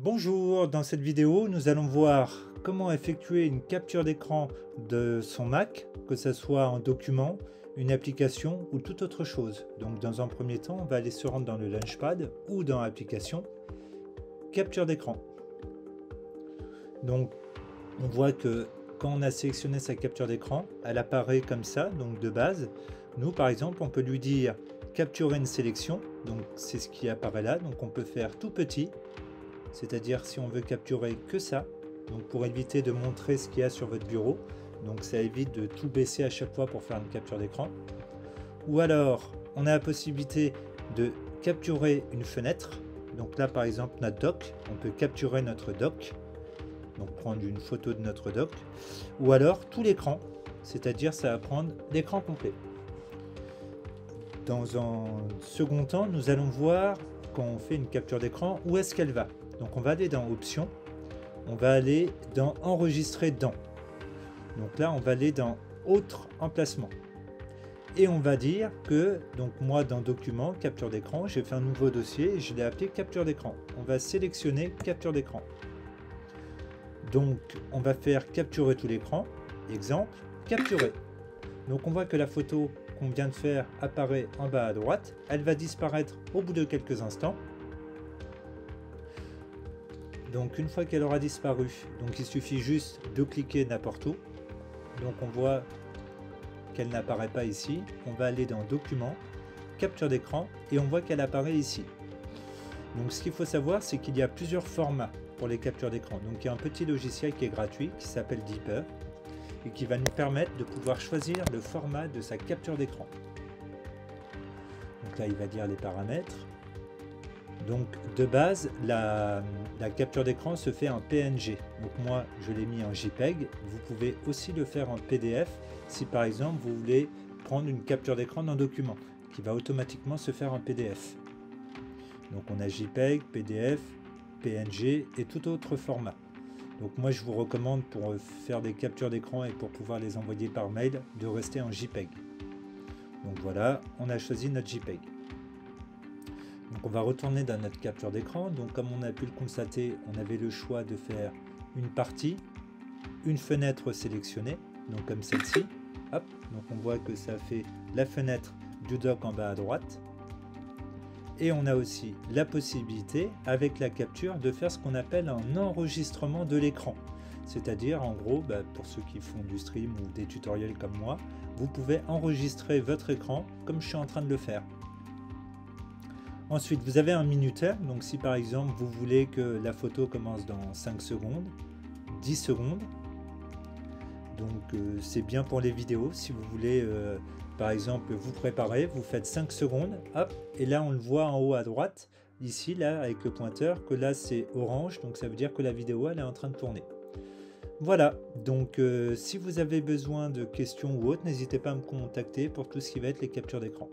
Bonjour, dans cette vidéo, nous allons voir comment effectuer une capture d'écran de son Mac, que ce soit en document, une application ou toute autre chose. Donc dans un premier temps, on va aller se rendre dans le Launchpad ou dans Application, capture d'écran. Donc on voit que quand on a sélectionné sa capture d'écran, elle apparaît comme ça, donc de base. Nous par exemple, on peut lui dire capturer une sélection, donc c'est ce qui apparaît là, donc on peut faire tout petit. C'est-à-dire si on veut capturer que ça, donc pour éviter de montrer ce qu'il y a sur votre bureau, donc ça évite de tout baisser à chaque fois pour faire une capture d'écran. Ou alors, on a la possibilité de capturer une fenêtre. Donc là, par exemple, notre doc, on peut capturer notre doc, donc prendre une photo de notre doc. Ou alors tout l'écran, c'est-à-dire ça va prendre l'écran complet. Dans un second temps, nous allons voir quand on fait une capture d'écran, où est-ce qu'elle va. Donc on va aller dans Options, on va aller dans Enregistrer dans. Donc là on va aller dans Autre emplacement. Et on va dire que, donc moi dans Documents, Capture d'écran, j'ai fait un nouveau dossier et je l'ai appelé Capture d'écran. On va sélectionner Capture d'écran. Donc on va faire capturer tout l'écran. Exemple, capturer. Donc on voit que la photo qu'on vient de faire apparaît en bas à droite. Elle va disparaître au bout de quelques instants. Donc une fois qu'elle aura disparu, donc il suffit juste de cliquer n'importe où. Donc on voit qu'elle n'apparaît pas ici. On va aller dans Documents, Capture d'écran et on voit qu'elle apparaît ici. Donc ce qu'il faut savoir, c'est qu'il y a plusieurs formats pour les captures d'écran. Donc il y a un petit logiciel qui est gratuit qui s'appelle Deeper et qui va nous permettre de pouvoir choisir le format de sa capture d'écran. Donc là il va dire les paramètres. Donc de base, la capture d'écran se fait en PNG. Donc moi, je l'ai mis en JPEG. Vous pouvez aussi le faire en PDF si par exemple vous voulez prendre une capture d'écran d'un document qui va automatiquement se faire en PDF. Donc on a JPEG, PDF, PNG et tout autre format. Donc moi je vous recommande pour faire des captures d'écran et pour pouvoir les envoyer par mail de rester en JPEG. Donc voilà, on a choisi notre JPEG. Donc on va retourner dans notre capture d'écran. Donc comme on a pu le constater, on avait le choix de faire une partie, une fenêtre sélectionnée, donc comme celle-ci. Hop, donc on voit que ça fait la fenêtre du doc en bas à droite. Et on a aussi la possibilité, avec la capture, de faire ce qu'on appelle un enregistrement de l'écran. C'est-à-dire, en gros, pour ceux qui font du stream ou des tutoriels comme moi, vous pouvez enregistrer votre écran comme je suis en train de le faire. Ensuite, vous avez un minuteur, donc si par exemple vous voulez que la photo commence dans 5 secondes, 10 secondes, donc c'est bien pour les vidéos, si vous voulez par exemple vous préparer, vous faites 5 secondes, hop, et là on le voit en haut à droite, ici là avec le pointeur, que là c'est orange, donc ça veut dire que la vidéo elle est en train de tourner. Voilà, donc si vous avez besoin de questions ou autres, n'hésitez pas à me contacter pour tout ce qui va être les captures d'écran.